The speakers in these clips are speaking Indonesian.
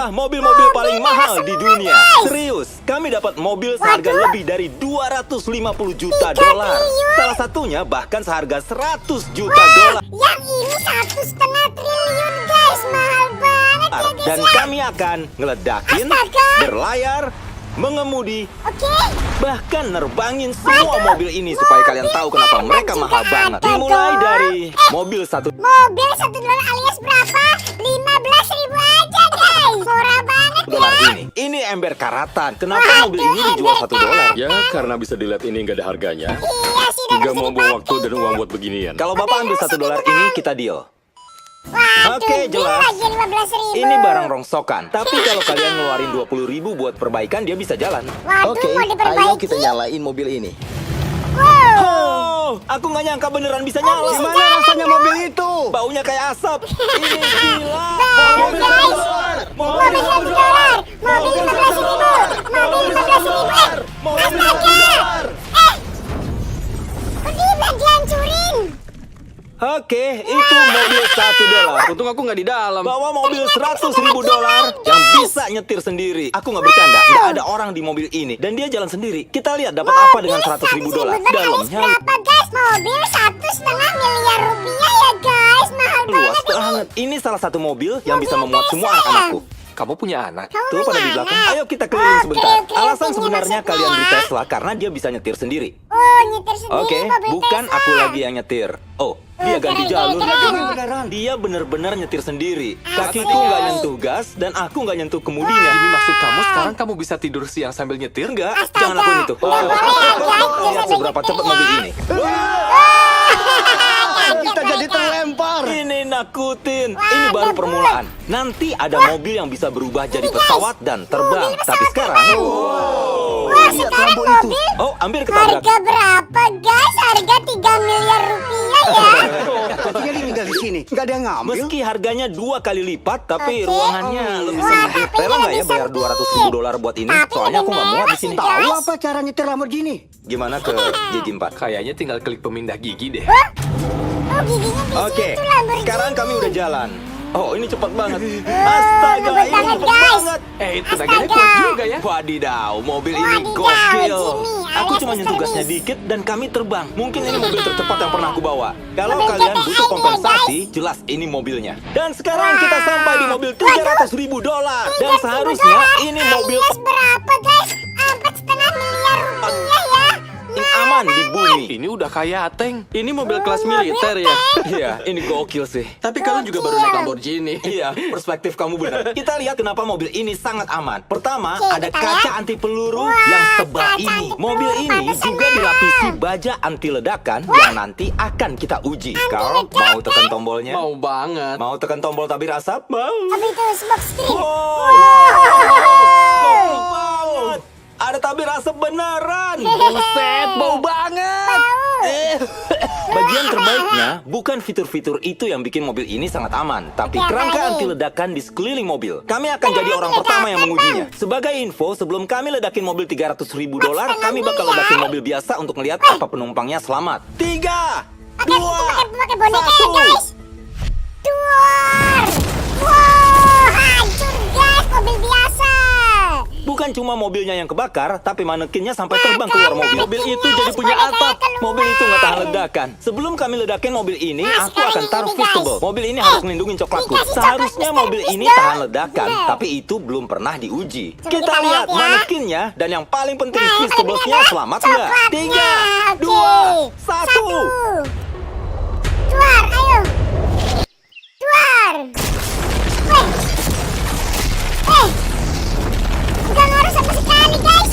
adalah mobil-mobil paling mahal di dunia. Serius, kami dapat mobil seharga lebih dari 250 juta dolar. Salah satunya bahkan seharga 100 juta dolar. Yang ini 1,5 triliun guys, mahal banget ya guys. Dan kami akan ngeledakin, berlayar, mengemudi, bahkan nerbangin semua mobil ini supaya kalian tahu kenapa mereka mahal banget. Dimulai dari mobil $1. Mobil $1 alias berapa? 15.000 aja guys. Murah banget ya. Ini ember karatan. Kenapa mobil ini dijual $1? Ya, karena bisa dilihat ini nggak ada harganya. Iya sih, dan Nggak bisa mau buang waktu dipakai. dan uang buat beginian. Kalau Bapak ambil $1 ini, kita deal. Waduh, Oke, deal jelas. lagi 15.000. Ini barang rongsokan. Tapi kalau kalian ngeluarin 20.000 buat perbaikan, dia bisa jalan. Waduh, mau diperbaiki. ayo kita nyalain mobil ini. Wow. Oh, aku nggak nyangka beneran bisa nyala. bisa Gimana rasanya mobil itu? Baunya kayak asap. Ini gila. Baru guys. Mobil $1. Mobil 15.000. Mobil 15.000. Astaga. Kok dia dihancurin? Oke, itu mobil $1. Untung aku nggak di dalam. Bawa mobil $100.000 yang bisa nyetir sendiri. Aku nggak bercanda, nggak ada orang di mobil ini dan dia jalan sendiri. Kita lihat dapat apa dengan $100.000. Dalamnya berapa guys? Mobil 1,5 miliar rupiah ya guys. Mahal luas banget. banget. Ini salah satu mobil yang bisa memuat semua anak-anakku. Kamu punya anak? Tuh pada di belakang. Ayo kita keliling sebentar. Alasan sebenarnya kalian beli Tesla karena dia bisa nyetir sendiri. Oh, nyetir sendiri. Oke, mobil bukan Tesla. aku lagi yang nyetir. Oh, dia ganti keren, jalur. keren. Dia bener-bener nyetir sendiri. Kakiku nggak nyentuh gas dan aku nggak nyentuh kemudinya. Jadi maksud kamu sekarang kamu bisa tidur siang sambil nyetir? Enggak, Astaga. jangan lakuin itu. Nggak boleh ya, guys. Lihat seberapa cepat mobil ini. Kita jadi terlempar. Ini nakutin. Ini baru permulaan. Nanti ada mobil yang bisa berubah jadi pesawat dan terbang. Tapi sekarang, Wah, sekarang mobil oh, hampir ketabrak. harga berapa guys? Harga 3 miliar rupiah ya. Jadi tinggal di sini, nggak ada yang ngambil. Meski harganya 2 kali lipat, tapi Oke. ruangannya lebih Wah, sempit. tapi Rela nggak ya lebih bayar sempit. $200.000 buat ini? Tapi Soalnya aku lebih nggak muat di mewah sini. sih, Tahu guys. apa cara nyetir Lamborghini? Gimana ke gigi 4? Kayaknya tinggal klik pemindah gigi deh. Oh, giginya di Oke, situ Lamborghini. sekarang kami udah jalan. Oh, ini cepat banget. Astaga, ngebut ini banget, cepat guys. banget. Tenaganya Astaga. kuat juga ya. Wadidaw, mobil ini Wadidaw, gokil. Jimmy, Aku alias cuma Mr. nyentuh gasnya Beast. dikit dan kami terbang. Mungkin ini mobil tercepat yang pernah aku bawa. Kalau Mobil kalian GTI butuh ya, kompensasi, jelas ini mobilnya. Dan sekarang kita sampai di mobil $300.000. Dan seharusnya ini mobil Alias berapa guys? 4,5 miliar rupiah ya. paling aman di bumi. Ini udah kayak Ateng. Ini mobil kelas militer ya. Iya, ini gokil sih. Tapi kalian juga baru naik Lamborghini. Iya, perspektif kamu benar. Kita lihat kenapa mobil ini sangat aman. Pertama, Oke, ada kita kaca lihat. anti peluru Wah, yang tebal kaca ini. anti Mobil peluru, ini pantesan juga mahal. dilapisi baja anti ledakan yang nanti akan kita uji. Kau mau tekan tombolnya? Mau banget. Mau tekan tombol tabir asap? Mau. Apa itu smoke screen? Wow. Gokil banget. Ada tabir asap beneran. Buset, bau banget. Bagian terbaiknya bukan fitur-fitur itu yang bikin mobil ini sangat aman, tapi Oke, kerangka apa anti ini? ledakan di sekeliling mobil. Kami akan jadi orang pertama yang mengujinya. Sebagai info, sebelum kami ledakin mobil $300.000, kami bakal ledakin mobil biasa untuk melihat apa penumpangnya selamat. 3, 2, Pakai boneka ya 1. guys. Duar. Wow, hancur guys mobil biasa. Bukan cuma mobilnya yang kebakar, tapi manekinnya sampai terbang keluar mobil. Mobil itu jadi punya atap. Mobil itu nggak tahan ledakan. Sebelum kami ledakin mobil ini, aku akan taruh Fistable. Mobil ini harus melindungi coklatku. Seharusnya mobil ini tahan ledakan, tapi itu belum pernah diuji. Kita lihat manekinnya, dan yang paling penting Fistable-nya selamat nggak? 3, 2, 1. Duar, ayo. Duar. Enggak ngaruh sama sekali guys.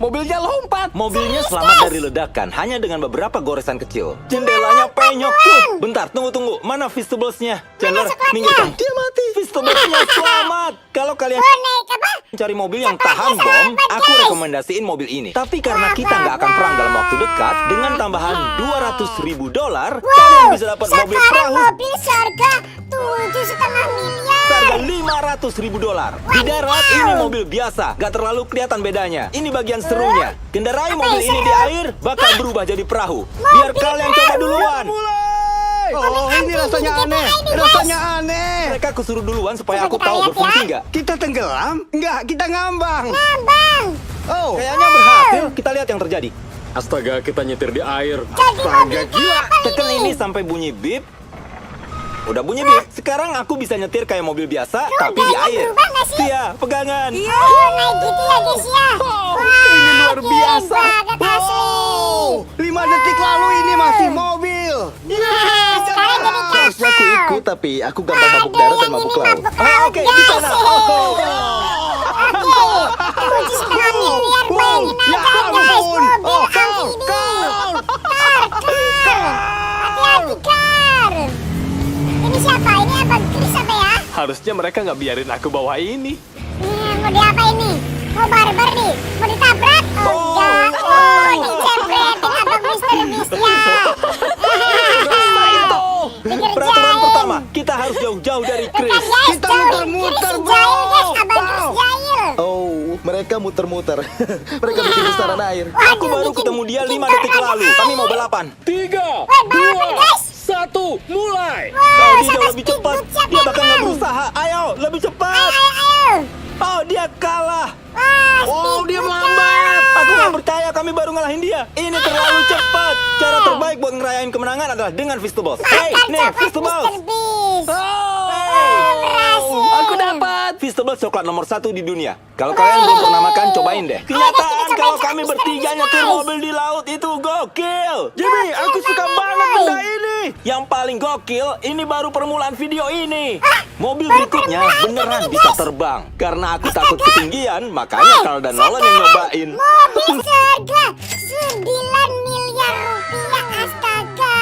Mobilnya lompat. Mobilnya selamat dari ledakan hanya dengan beberapa goresan kecil. Jendelanya penyok tuh. Bentar, tunggu. Mana Feastables-nya? Chandler, coklatnya? minggirkan. Dia mati. Feastables-nya selamat. Kalau kalian Naik apa? cari mobil yang tahan bom, aku rekomendasiin mobil ini. Tapi karena kita nggak akan perang dalam waktu dekat, dengan tambahan $200.000, kalian bisa dapat mobil Sekarang perahu mobil seharga 7,5 miliar. seharga $500.000. Di darat ini mobil biasa, gak terlalu kelihatan bedanya. Ini bagian serunya. Kendarai mobil ini di air bakal berubah jadi perahu. Biar kalian coba duluan. Oh, ini rasanya aneh. Rasanya aneh. Mereka kusuruh duluan supaya Coba aku kita tahu lihat berfungsi ya. nggak. Kita tenggelam? Enggak, kita ngambang. Ngambang. Oh, Kayaknya berhasil. Kita lihat yang terjadi. Astaga, kita nyetir di air. Jadi mobil gila. kapal Tekan ini sampai bunyi bip. Udah bunyi bip. Sekarang aku bisa nyetir kayak mobil biasa, tapi di air. berubah nggak sih? Iya, pegangan. Oh, naik gitu ya guys ya. Wah, ini luar keren biasa. banget asli. Oh, 5 detik lalu ini masih mobil. Nah, sekarang jadi Harusnya aku kapal. ikut, tapi aku gampang mabuk darat dan mabuk laut. Oh, oke, di sana. Oh. Kunci 9 miliar, bayangin Ya aja guys, ampun. mobil Oh, amfibi. Kar. Hati-hati Kar. Ini siapa? Ini Abang Chris apa ya? Harusnya mereka nggak biarin aku bawa ini. Mau diapa ini? Mau barbar nih? Mau ditabrak? Oh, enggak. Oh, dicepretin Abang Mr. Beast ya. Dikerjain. Peraturan pertama, kita harus jauh-jauh dari Bukan Chris. guys, Kita jauh. muter-muter, Chris bro. jahil guys, Abang Chris jahil. Oh, mereka muter-muter. Mereka bikin pusaran air. Aku baru ketemu dia 5 detik lalu. Kami mau balapan. 3, Woi, balapan guys. 1, mulai. Oh, Wah, dia jauh lebih cepat. Dia bahkan nggak berusaha. Ayo, lebih cepat. Ayo. Oh, dia kalah. Wah, Oh, speed dia boost, melambat. Kak. Aku nggak percaya kami baru ngalahin dia. Ini terlalu cepat. Cara terbaik buat ngerayain kemenangan adalah dengan Feastables. Hey, Makan nih, coklat Feastables. Mr. Beast. Hey. Berhasil. Aku dapat. Feastables coklat nomor 1 di dunia. Kalau kalian belum pernah makan, cobain deh. Kenyataan kita kalau cobain kami Mr. bertiga Beast, nyetir guys. mobil di laut itu gokil. Jimmy, aku suka banget benda ini. Yang paling gokil, ini baru permulaan video ini. Mobil berikutnya beneran bisa terbang. Karena aku takut ketinggian, makanya Carl dan Nolan yang nyobain. Mobil seharga 9 miliar rupiah, astaga.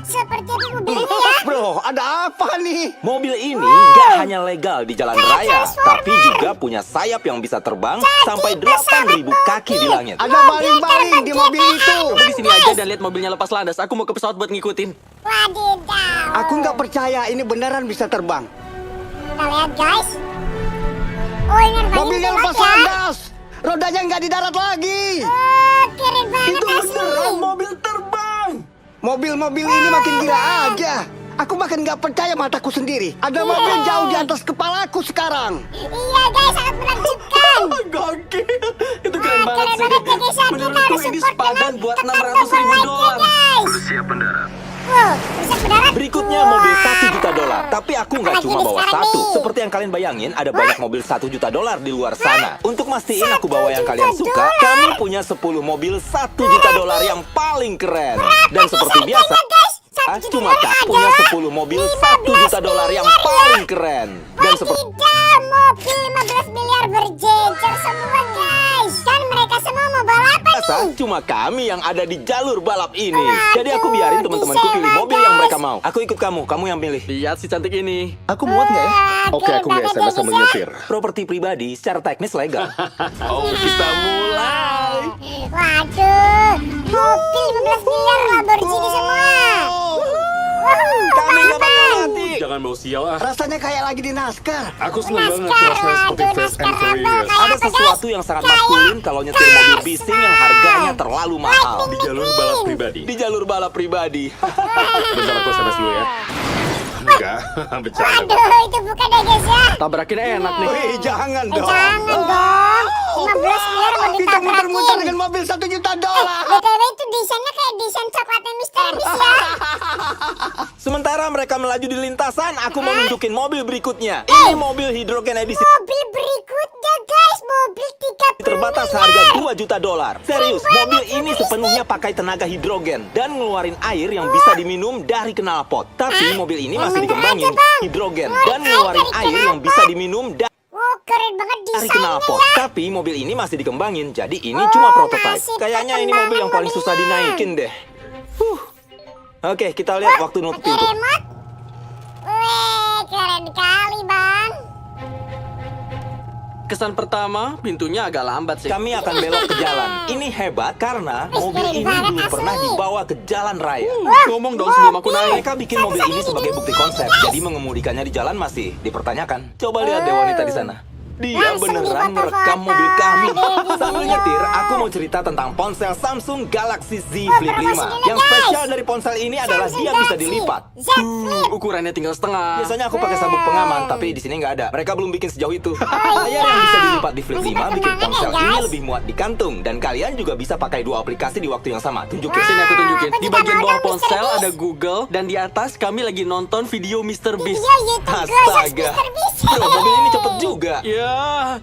Seperti mobil ini ya. Bro, ada apa nih? Mobil ini gak hanya legal di jalan raya, tapi juga punya sayap yang bisa terbang sampai 8.000 kaki di langit. Ada baling-baling di mobil itu. Kamu di sini aja dan lihat mobilnya lepas landas. Aku mau ke pesawat buat ngikutin. Wadidaw. Aku nggak percaya ini beneran bisa terbang. Kita lihat guys. Oh, ini ada Mobilnya banyak lepas ya. landas. Rodanya nggak di darat lagi. Oh, keren banget Itu asli. beneran mobil terbang. Mobil-mobil ini makin gila aja. Aku bahkan nggak percaya mataku sendiri. Ada mobil jauh di atas kepalaku sekarang. Iya guys, sangat menakjubkan. Gokil. Itu keren banget Keren sih. banget ya guys. Kita Menurutku harus ini support sepadan dengan buat tekan 600.000 tombol like-nya, dolar. guys. Siap mendarat. Wow, bisa mendarat. Berikutnya Wow. mobil 1 juta dolar. Tapi aku nggak Apalagi cuma nih bawa sekarang satu. nih. Seperti yang kalian bayangin, ada banyak mobil 1 juta dolar di luar sana. Untuk mastiin aku bawa yang 1 kalian juta suka, dolar? kami punya 10 mobil 1 juta dolar yang paling keren. Dan seperti biasa, cuma tak punya 10 mobil 1 juta dolar yang paling keren. Dan seperti Wadidaw, mobil 15 miliar berjejer semua guys. Dan mereka semua mau balapan biasa, nih. cuma kami yang ada di jalur balap ini. Jadi aku biarin teman-temanku pilih mobil yang mereka mau. Aku ikut kamu yang pilih. Lihat si cantik ini. Aku muat nggak ya? Wah, Oke, keren aku nggak banget SMS ya, sambil guys, ya. nyetir. Properti pribadi secara teknis legal. Oh, kita mulai. Waduh, mobil 15 miliar Lamborghini semua. Kami gak bakal mati. Jangan mau sial ah. Rasanya kayak lagi di NASCAR. Aku seneng banget NASCAR, rasanya seperti waduh, Fast and NASCAR Furious. Rumble. Ada Apa, sesuatu guys? yang sangat Kayak maskulin kalau nyetir mobil Cars bising yang harganya terlalu mahal. Di jalur balap pribadi. Di jalur balap pribadi. Bentar aku SMS dulu ya. Enggak, bercanda. Waduh, itu bukan deh guys ya. Tabrakin enak nih. Wih, jangan dong. Jangan dong. 15 miliar mau Kita muter-muter ditabrakin. dengan mobil 1 juta dolar. BTW itu desainnya kayak desain coklatnya Mr. Beast ya. Sementara mereka melaju di lintasan, aku mau nunjukin mobil berikutnya. Ini mobil hidrogen edisi Mobil berikutnya guys, mobil 30 terbatas miliar. harga 2 juta dolar. Serius, mobil ini sepenuhnya pakai tenaga hidrogen dan ngeluarin air yang bisa diminum dari knalpot. Tapi mobil ini masih Yang mana dikembangin aja, Bang? hidrogen Ngeluarin dan ngeluarin air dari air yang bisa diminum dari Oh, keren banget desainnya knalpot. ya. Tapi mobil ini masih dikembangin, jadi ini Oh, cuma prototype. masih Kayaknya ini mobil yang paling susah perkembangan dinaikin deh. Oke, kita lihat waktu nutup Pakai pintu. remote. Wih, keren kali bang. Kesan pertama, pintunya agak lambat sih. Kami akan belok ke jalan. Ini hebat karena mobil ini banget belum asli. pernah dibawa ke jalan raya. Ngomong dong sebelum aku naik. Mereka bikin mobil ini sebagai bukti konsep, jadi mengemudikannya di jalan masih dipertanyakan. Coba lihat deh wanita di sana. Dia Langsung beneran di foto-foto merekam mobil kami. deh di Sambil video. nyetir, aku mau cerita tentang ponsel Samsung Galaxy Z Flip promosi 5. dulu, Yang guys. spesial dari ponsel ini adalah Samsung dia bisa Galaxy dilipat. Z Flip. Ukurannya tinggal setengah. Biasanya aku pakai sabuk pengaman, tapi di sini nggak ada. Mereka belum bikin sejauh itu. Layar yang bisa dilipat di Flip Masih 5 bikin perkembangan ponsel ya, ini guys. lebih muat di kantung. Dan kalian juga bisa pakai dua aplikasi di waktu yang sama. Tunjukin. Sini aku tunjukin. Aku Di juga bagian mau bawah dong, Mr. ponsel Beast. ada Google dan di atas kami lagi nonton video Mr. Beast. Video YouTube Ghost Astaga. Mr. Beast. Bro, mobil ini cepet juga. Ya,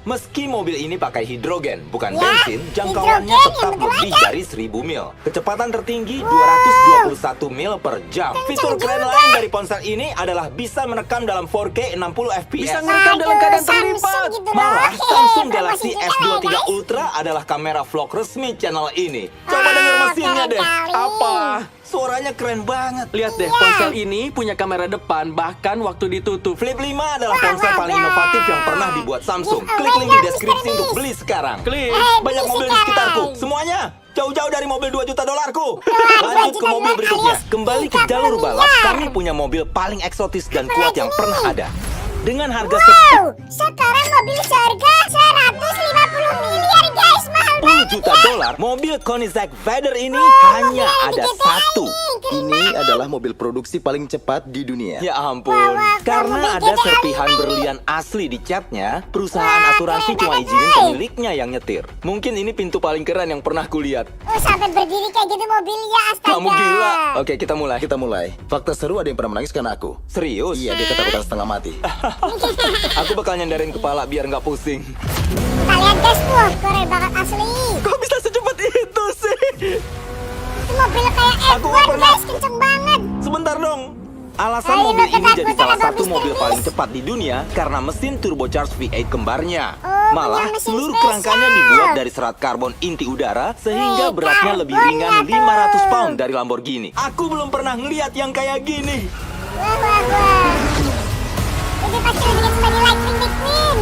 Meski mobil ini pakai hidrogen, bukan Ya, bensin, jangkauannya hidrogen tetap yang betul lebih aja. dari 1000 mil. Kecepatan tertinggi 221 mil per jam. Fitur keren juga. lain dari ponsel ini adalah bisa merekam dalam 4K 60 fps. Bisa ngerekam dalam keadaan Samsung terlipat. gitu Malah loh. Samsung Promosi Galaxy juga S23 lah, guys. Ultra adalah kamera vlog resmi channel ini. Coba denger mesinnya keren deh. kali. apa? Suaranya keren banget. Lihat deh, ponsel ini punya kamera depan bahkan waktu ditutup. Flip 5 adalah ponsel paling inovatif yang pernah dibuat Samsung. Klik link di deskripsi untuk beli sekarang. Klik. Banyak mobil di sekitarku. Semuanya jauh-jauh dari mobil 2 juta dolarku. Lanjut ke mobil berikutnya. Kembali ke jalur balap, kami punya mobil paling eksotis dan kuat yang pernah ada. Dengan harga Wow, sekarang mobil seharga 150 miliar guys, mahal 10 banget juta ya. dolar, mobil Koenigsegg Vader ini hanya ada satu. Ini adalah mobil produksi paling cepat di dunia. Ya ampun, karena ada serpihan berlian asli di catnya, perusahaan asuransi cuma izinin pemiliknya yang nyetir. Mungkin ini pintu paling keren yang pernah kulihat. Oh, sampai berdiri kayak gitu mobilnya, astaga. Kamu gila. Oke, kita mulai. Kita mulai. Fakta seru, ada yang pernah menangis karena aku. Serius? Iya, dia ketakutan setengah mati. Aku bakal nyandarin kepala biar nggak pusing. Kita lihat guys tuh, keren banget asli. Kok bisa secepat itu sih? Itu mobil kayak Aku F1 nggak pernah. guys, kenceng banget. Sebentar dong. Alasan Ayo, mobil ini ketakutan jadi salah sama satu Mr. mobil Beast. paling cepat di dunia karena mesin turbocharged V8 kembarnya. Oh, Malah, punya mesin seluruh spesial. kerangkanya dibuat dari serat karbon inti udara sehingga Wih, beratnya lebih ringan karbonnya 500 tuh. pound dari Lamborghini. Aku belum pernah ngeliat yang kayak gini. Wah, wah, wah. Ini pasti lebih kembali Lightning McQueen.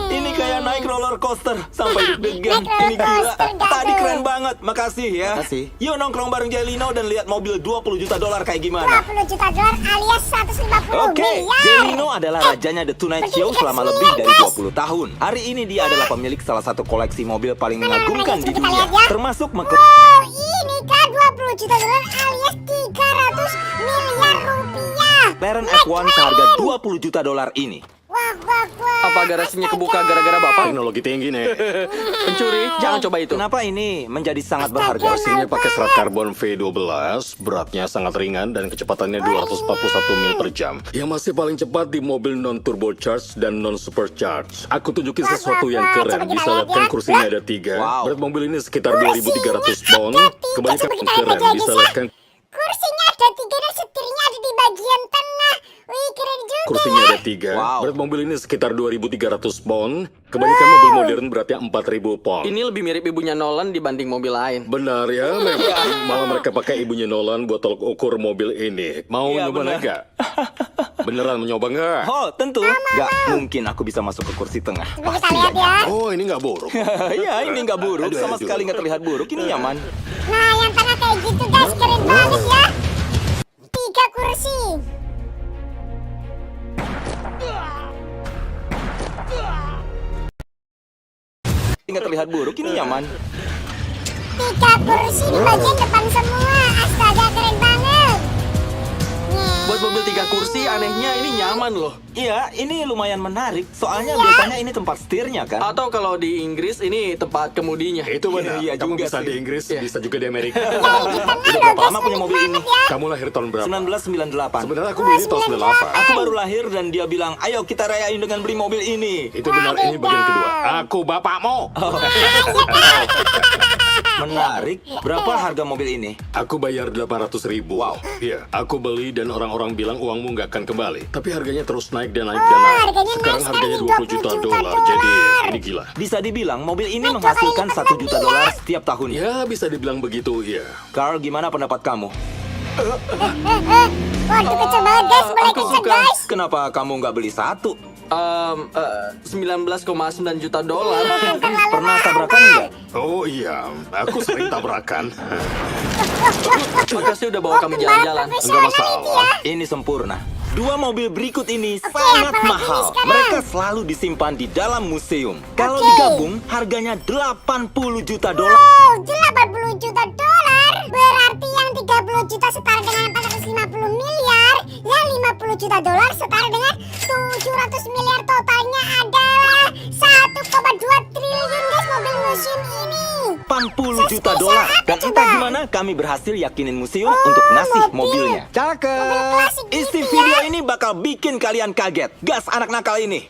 Ini kayak naik roller coaster sampai deg-degan. Naik roller Ini gila. coaster, gak Tadi tuh. keren banget. Makasih ya. Makasih. Yuk nongkrong bareng Jelino dan lihat mobil 20 juta dolar kayak gimana. 20 juta dolar alias 150 Oke, miliar. Jelino adalah rajanya The Tonight Show selama lebih dari 20 tahun. Hari ini dia adalah pemilik salah satu koleksi mobil paling mengagumkan di dunia, termasuk Oh, ini kan 20 juta dolar alias 300 miliar rupiah. McLaren F1 seharga 20 juta dolar ini. Wah, wah, wah. Apa garasinya kebuka gara-gara bapak? Teknologi tinggi nih. Pencuri, jangan coba itu. Kenapa ini menjadi sangat berharga? Mesinnya pakai serat karbon V12, beratnya sangat ringan dan kecepatannya 241 mil per jam. Yang masih paling cepat di mobil non turbocharged dan non supercharged. Aku tunjukin sesuatu yang keren. Bisa lihat kan kursinya ada 3. Wow. Berat mobil ini sekitar 2.300 pound. Kebanyakan keren. Bisa lihat kan Kursinya ada 3 dan setirnya ada di bagian tengah. Wih, keren juga kursinya ya. ada 3. Wow. Berat mobil ini sekitar 2.300 pound. Kebanyakan mobil modern beratnya 4.000 pound. Ini lebih mirip ibunya Nolan dibanding mobil lain. Benar ya, memang. Malah mereka pakai ibunya Nolan buat tolok ukur mobil ini. Mau Iya, nyoba benar. nggak? Beneran mau nyoba nggak? Oh, tentu. Gak mungkin aku bisa masuk ke kursi tengah. Coba kita lihat ya. Oh, ini nggak buruk. Ya, ini nggak buruk. Aduh, Sama aduh. sekali nggak terlihat buruk. Ini nyaman. Nah, yang tengah kayak gitu guys, keren banget ya. 3 kursi. Nggak terlihat buruk. Ini nyaman. 3 kursi di bagian depan semua. Astaga, keren banget. Buat mobil 3 kursi, anehnya ini nyaman loh. Iya, ini lumayan menarik. Soalnya biasanya ini tempat setirnya kan. Atau kalau di Inggris ini tempat kemudinya. Itu benar. Iya Kamu juga bisa sih. di Inggris, Iya. bisa juga di Amerika. Udah berapa lama punya mobil ini? Kamu lahir tahun berapa? 1998. Sebenarnya aku beli tahun 98. Aku baru lahir dan dia bilang, ayo kita rayain dengan beli mobil ini. Itu benar, ini bagian kedua. Aku bapakmu. Menarik. Berapa harga mobil ini? Aku bayar 800.000. Wow. Iya, aku beli dan orang-orang bilang uangmu nggak akan kembali. Tapi harganya terus naik dan naik dan naik. harganya Sekarang naik harganya sekali, 20 juta 20 juta dolar. dolar. Jadi ini gila. Bisa dibilang mobil ini menghasilkan 1 juta dolar setiap tahunnya. Ya, bisa dibilang begitu, ya. Carl, gimana pendapat kamu? Waduh, kecil banget guys, boleh Aku kecil suka. guys. Kenapa kamu nggak beli satu? 19,9 juta dolar. Pernah tabrakan nggak? Oh iya, aku sering tabrakan. Makasih udah bawa kami jalan-jalan. Enggak masalah. Ini sempurna. Dua mobil berikut ini Oke, sangat apalagi mahal. sekarang? Mereka selalu disimpan di dalam museum. Kalau Oke. digabung, harganya 80 juta dolar. Oh, 80 juta dolar. Berarti yang 30 juta setara dengan 450 miliar. Yang 50 juta dolar setara dengan 700 miliar. Totalnya adalah 1,2 triliun guys mobil museum ini. 80 juta Sespesial dolar. apa Dan coba? entah gimana kami berhasil yakinin museum untuk ngasih mobil. mobilnya. Cakep. Klasik Isi gitu video ya. ini bakal bikin kalian kaget. Gas anak nakal ini.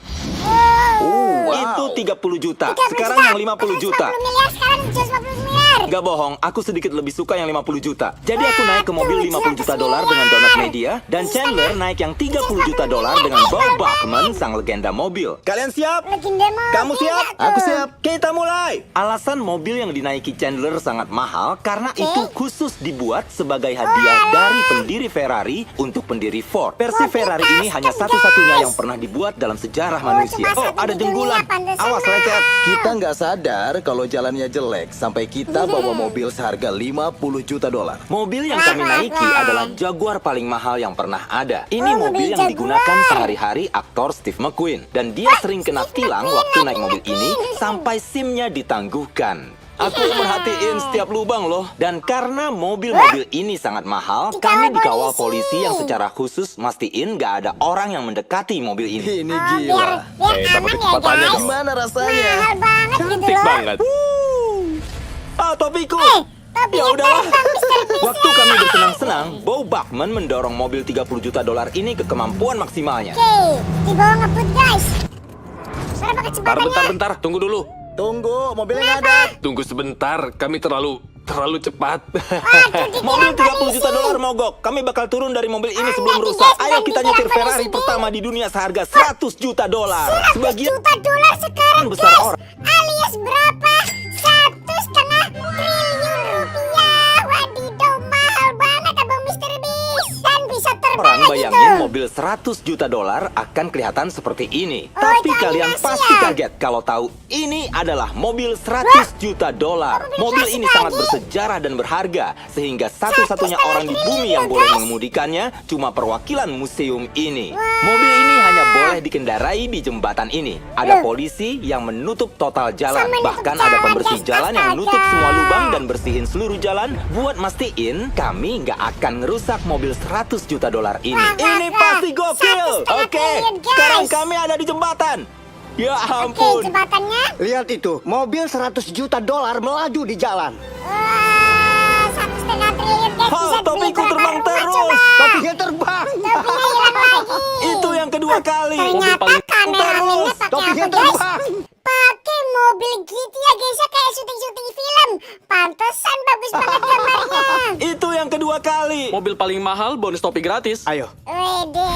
Oh, Itu 30 juta. 30 Sekarang yang 50 juta. 150 miliar sekarang 150 miliar. Gak bohong, aku sedikit lebih suka yang 50 juta. Jadi aku naik ke mobil 50 juta dolar dengan Donut Media, dan Chandler naik yang 30 juta dolar dengan Bob Bachman, sang legenda mobil. Kalian siap? Legenda mobil. Kamu siap? nggak tuh? Aku siap. Kita mulai. Alasan mobil yang dinaiki Chandler sangat mahal karena itu khusus dibuat sebagai hadiah dari pendiri Ferrari untuk pendiri Ford. Versi Mobil Ferrari ini hanya custom, satu-satunya guys. yang pernah dibuat dalam sejarah Oh, manusia. cuma Oh, satu ada di dunia, jenggulan. pantesan Awas mahal. lecet. Kita nggak sadar kalau jalannya jelek sampai kita bawa mobil seharga 50 juta dolar. Mobil yang kami naiki adalah Jaguar paling mahal yang pernah ada. Ini Oh, mobil mobil yang digunakan Jaguar. sehari-hari aktor Steve McQueen. Dan dia sering kena tilang waktu naik mobil ini sampai SIM-nya ditangguhkan. Aku merhatiin setiap lubang loh. Dan karena mobil-mobil ini sangat mahal, kami dikawal polisi yang secara khusus mastiin gak ada orang yang mendekati mobil ini. Ini Oh, gila. biar aman ya guys. Gimana rasanya? Mahal banget gitu loh. Ah, topiku! Tapi Ya udahlah. terbang Mr. Beast. Waktu kami bersenang-senang, Bo Bachman mendorong mobil 30 juta dolar ini ke kemampuan maksimalnya. Oke, di bawah ngebut guys. Berapa Bentar, kecepatannya? bentar, bentar. Tunggu dulu. Tunggu, mobilnya nggak ada. Tunggu sebentar. Kami terlalu cepat. Mobil 30 juta dolar mogok. Kami bakal turun dari mobil ini sebelum rusak. Ayo kita nyetir Ferrari pertama di dunia seharga 100 juta dolar. 100 Sebagian juta dolar sekarang besar guys. orang. Alias berapa? 1,5 triliun rupiah. Wadidaw, mahal banget abang Mr. Beast. Dan bisa terbang orang lagi bayangin tuh. mobil 100 juta dolar akan kelihatan seperti ini. Oh, Tapi itu kalian animasi pasti ya? kaget kalau tahu ini adalah mobil 100 juta dolar. mobil Mobil klasik ini sangat lagi. bersejarah dan berharga sehingga satu-satunya 1,5 orang di bumi yang triliun, boleh guys. mengemudikannya cuma perwakilan museum ini. Mobil ini hanya boleh dikendarai di jembatan ini. Ada polisi yang menutup total jalan. Sama menutup Bahkan jalan, ada pembersih guys. jalan yang Astaga. menutup semua lubang dan bersihin seluruh jalan buat mastiin kami nggak akan ngerusak mobil 100 juta dolar ini. Wah, wah, Ini wah. pasti gokil. 1,5 Oke, triliun, guys. sekarang kami ada di jembatan. Ya Oke, ampun. jembatannya. Lihat itu, mobil 100 juta dolar melaju di jalan. Wah, 1,5 triliun guys. Ha, Bisa beli topiku berapa terbang rumah terus. coba? Topinya terbang. Topinya hilang lagi. Itu yang kedua kali. Ternyata kameramennya pakai Topinya apa guys? terbang. Pakai mobil gitu ya guys, ya kayak syuting-syuting film. Pantesan bagus banget gambarnya. Itu yang kedua kali. Mobil paling mahal, bonus topi gratis. Ayo, Wede.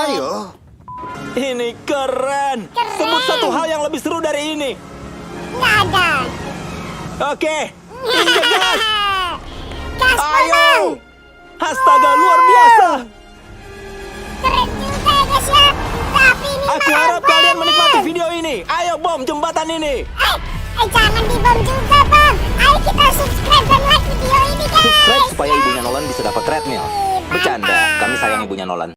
ayo. Ini keren. Keren. Sebut satu hal yang lebih seru dari ini. Nggak ada. Oke, injek gas. Gas Ayo. bang. Astaga, luar biasa. Keren juga ya guys ya. Tapi ini Aku mahal harap kalian banget. menikmati video ini. Ayo bom jembatan ini. Jangan dibom juga bang. Ayo kita subscribe dan like video ini guys. Subscribe supaya ibunya Nolan bisa dapat treadmill. Mantap. Bercanda, kami sayang ibunya Nolan.